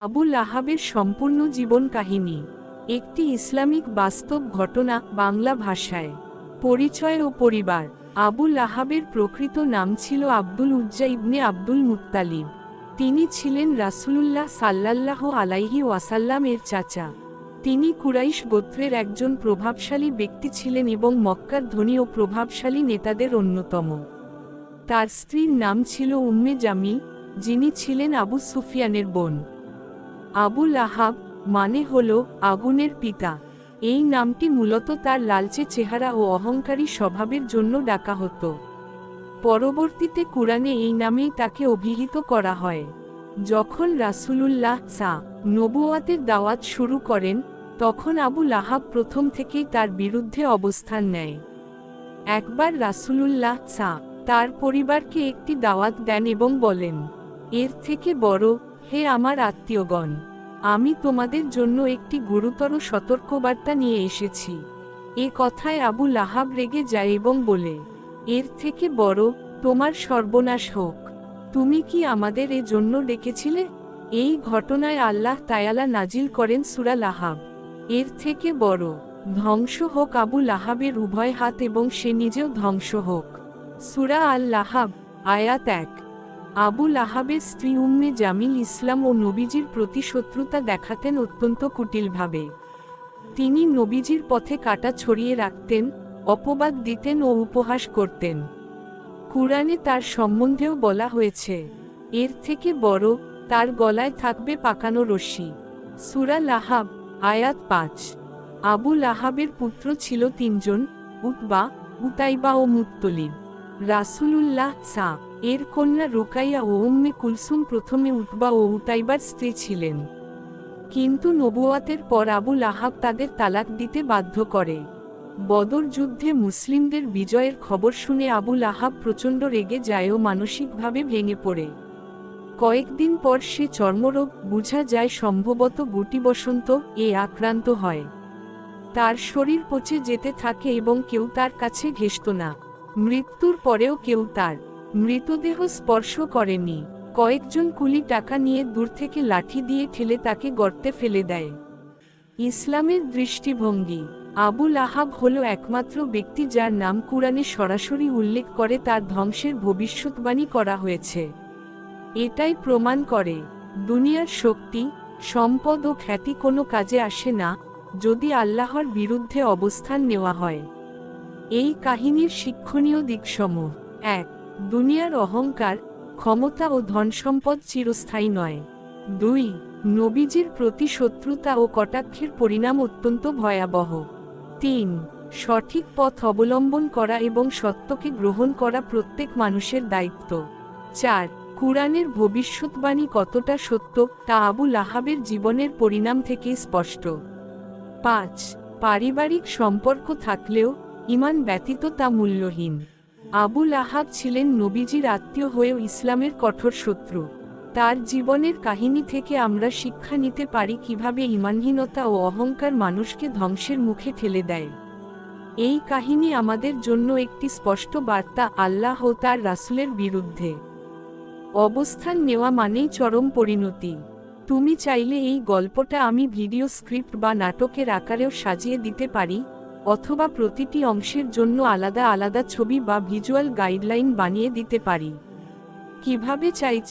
আবু লাহাবের সম্পূর্ণ জীবন কাহিনী একটি ইসলামিক বাস্তব ঘটনা। বাংলা ভাষায় পরিচয় ও পরিবার। আবু লাহাবের প্রকৃত নাম ছিল আব্দুল উজ্জা ইবনে আব্দুল মুত্তালিব। তিনি ছিলেন রাসূলুল্লাহ সাল্লাল্লাহু আলাইহি ওয়াসাল্লাম এর চাচা। তিনি কুরাইশ গোত্রের একজন প্রভাবশালী ব্যক্তি ছিলেন এবং মক্কার ধনী ও প্রভাবশালী নেতাদের অন্যতম। তার স্ত্রীর নাম ছিল উম্মে জামিল, যিনি ছিলেন আবু সুফিয়ানের বোন। আবু লাহাব মানে হল আগুনের পিতা। এই নামটি মূলত তার লালচে চেহারা ও অহংকারী স্বভাবের জন্য ডাকা হতো। পরবর্তীতে কুরআনে এই নামেই তাকে অভিহিত করা হয়। যখন রাসূলুল্লাহ নবুয়াতের দাওয়াত শুরু করেন, তখন আবু লাহাব প্রথম থেকেই তার বিরুদ্ধে অবস্থান নেয়। একবার রাসূলুল্লাহ তার পরিবারকে একটি দাওয়াত দেন এবং বলেন, এর থেকে বড়, হে আমার আত্মীয়গণ, আমি তোমাদের জন্য একটি গুরুতর সতর্কবার্তা নিয়ে এসেছি। এ কথায় আবু লাহাব রেগে যায় এবং বলে, এর থেকে বড়, তোমার সর্বনাশ হোক। তুমি কি আমাদের এ জন্য ডেকেছিলে? এই ঘটনায় আল্লাহ তাআলা নাজিল করেন সূরা লাহাব। এর থেকে বড়, ধ্বংস হোক আবু লাহাবের উভয় হাত এবং সে নিজেও ধ্বংস হোক। সূরা আল লাহাব, আয়াত 1। আবু লাহাবের স্ত্রী উম্মে জামিল ইসলাম ও নবীজির প্রতি শত্রুতা দেখাতেন অত্যন্ত কুটিলভাবে। তিনি নবীজির পথে কাঁটা ছড়িয়ে রাখতেন, অপবাদ দিতেন ও উপহাস করতেন। কুরআনে তার সম্বন্ধেও বলা হয়েছে, এর থেকে বড়, তার গলায় থাকবে পাকানো রশি। সূরা লাহাব, আয়াত 5। আবু লাহাবের পুত্র ছিল 3 জন, উতবা, উতাইবা ও মুত্তলিব। রাসূলুল্লাহ এর কন্যা রুকাইয়া ও উম্মে কুলসুম প্রথমে উতবা ও উতাইবার স্ত্রী ছিলেন। কিন্তু নবুয়াতের পর আবু লাহাব তাদের তালাক দিতে বাধ্য করে। বদর যুদ্ধে মুসলিমদের বিজয়ের খবর শুনে আবু লাহাব প্রচণ্ড রেগে যায় ও মানসিকভাবে ভেঙে পড়ে। কয়েকদিন পর সে চর্মরোগ, বোঝা যায় সম্ভবত গুটিবসন্ত, আক্রান্ত হয়। তার শরীর পচে যেতে থাকে এবং কেউ তার কাছে ঘেঁষত না। মৃত্যুর পরেও কেউ তার মৃতদেহ স্পর্শ করেনি। কয়েকজন কুলি টাকা নিয়ে দূর থেকে লাঠি দিয়ে ঠেলে তাকে গর্তে ফেলে দেয়। ইসলামের দৃষ্টিভঙ্গি। আবু লাহাব হল একমাত্র ব্যক্তি যার নাম কুরআনে সরাসরি উল্লেখ করে তার ধ্বংসের ভবিষ্যদ্বাণী করা হয়েছে। এটাই প্রমাণ করে, দুনিয়ার শক্তি, সম্পদ ও খ্যাতি কোনো কাজে আসে না, যদি আল্লাহর বিরুদ্ধে অবস্থান নেওয়া হয়। এই কাহিনীর শিক্ষণীয় দিকসমূহ: 1. দুনিয়ার অহংকার, ক্ষমতা ও ধনসম্পদ চিরস্থায়ী নয়। 2. নবীজির প্রতি শত্রুতা ও কটাক্ষের পরিণাম অত্যন্ত ভয়াবহ। 3. সঠিক পথ অবলম্বন করা এবং সত্যকে গ্রহণ করা প্রত্যেক মানুষের দায়িত্ব। 4. কুরআনের ভবিষ্যদ্বাণী কতটা সত্য, তা আবু লাহাবের জীবনের পরিণাম থেকে স্পষ্ট। 5. পারিবারিক সম্পর্ক থাকলেও ঈমান ব্যতীত তা মূল্যহীন। আবু লাহাব ছিলেন নবীজির আত্মীয় হয়েও ইসলামের কঠোর শত্রু। তার জীবনের কাহিনী থেকে আমরা শিক্ষা নিতে পারি কিভাবে ঈমানহীনতা ও অহংকার মানুষকে ধ্বংসের মুখে ঠেলে দেয়। এই কাহিনী আমাদের জন্য একটি স্পষ্ট বার্তা, আল্লাহ ও তার রাসূলের বিরুদ্ধে অবস্থান নেওয়া মানেই চরম পরিণতি। তুমি চাইলে এই গল্পটা আমি ভিডিও স্ক্রিপ্ট বা নাটকের আকারেও সাজিয়ে দিতে পারি, অথবা প্রতিটি অংশের জন্য আলাদা আলাদা ছবি বা ভিজুয়াল গাইডলাইন বানিয়ে দিতে পারি। কিভাবে চাই